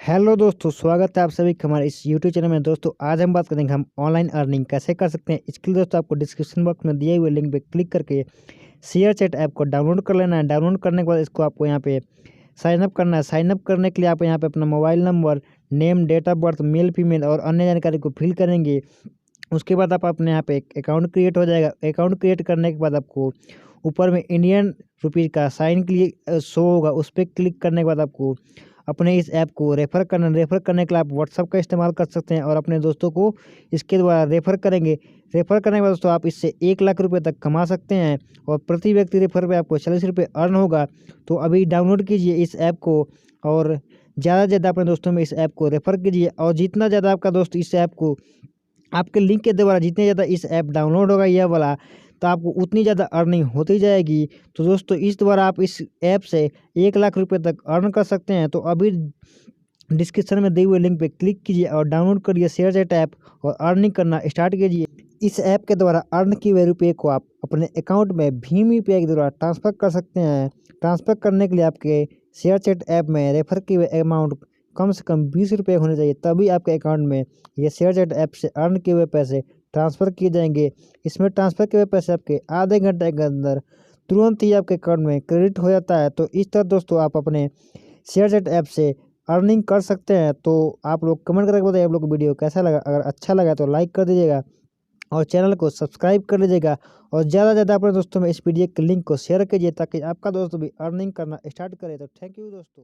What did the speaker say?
Hello दोस्तों, स्वागत है आप सभी का हमारे इस यूट्यूब चैनल में। दोस्तों आज हम बात करेंगे हम ऑनलाइन अर्निंग कैसे कर सकते हैं। इसके लिए दोस्तों आपको डिस्क्रिप्शन बॉक्स में दिए हुए लिंक पे क्लिक करके शेयर चैट ऐप को डाउनलोड कर लेना है। डाउनलोड करने के बाद इसको आपको यहाँ पे साइन अप करना है। साइन अप करने के लिए आप यहाँ पे अपना mobile number, name, date of birth, male female और अन्य जानकारी को फिल करेंगे। उसके बाद आप अपने यहाँ पे एक अकाउंट क्रिएट हो जाएगा। अकाउंट क्रिएट करने के बाद आपको ऊपर में इंडियन रुपीज़ का साइन के लिए शो होगा, उस पर क्लिक करने के बाद आपको अपने इस ऐप को रेफ़र करना। रेफ़र करने के लिए आप व्हाट्सअप का इस्तेमाल कर सकते हैं और अपने दोस्तों को इसके द्वारा रेफ़र करेंगे। रेफ़र करने के बाद दोस्तों आप इससे 1 लाख रुपये तक कमा सकते हैं और प्रति व्यक्ति रेफ़र पे आपको 40 रुपये अर्न होगा। तो अभी डाउनलोड कीजिए इस ऐप को और ज़्यादा से ज़्यादा अपने दोस्तों में इस ऐप को रेफ़र कीजिए। और जितना ज़्यादा आपका दोस्त इस ऐप को आपके लिंक के द्वारा जितने ज़्यादा इस ऐप डाउनलोड होगा यह वाला, तो आपको उतनी ज़्यादा अर्निंग होती जाएगी। तो दोस्तों इस द्वारा आप इस ऐप से 1 लाख रुपये तक अर्न कर सकते हैं। तो अभी डिस्क्रिप्शन में दिए हुए लिंक पे क्लिक कीजिए और डाउनलोड करिए शेयर चैट ऐप और अर्निंग करना स्टार्ट कीजिए। इस ऐप के द्वारा अर्न किए हुए रुपये को आप अपने अकाउंट में भीम यूपीआई के द्वारा ट्रांसफ़र कर सकते हैं। ट्रांसफ़र करने के लिए आपके शेयर चैट ऐप में रेफर किए हुए अमाउंट कम से कम 20 रुपये होने चाहिए, तभी आपके अकाउंट में ये शेयर चैट ऐप से अर्न किए हुए पैसे ट्रांसफ़र किए जाएंगे। इसमें ट्रांसफ़र किए हुए पैसे आपके आधे घंटे के अंदर तुरंत ही आपके अकाउंट में क्रेडिट हो जाता है। तो इस तरह दोस्तों आप अपने शेयर चैट ऐप से अर्निंग कर सकते हैं। तो आप लोग कमेंट करके बताइए आप लोग को वीडियो कैसा लगा। अगर अच्छा लगा तो लाइक कर दीजिएगा और चैनल को सब्सक्राइब कर लीजिएगा और ज़्यादा से ज़्यादा अपने दोस्तों में इस वीडियो के लिंक को शेयर कीजिए ताकि आपका दोस्त भी अर्निंग करना स्टार्ट करे। तो थैंक यू दोस्तों।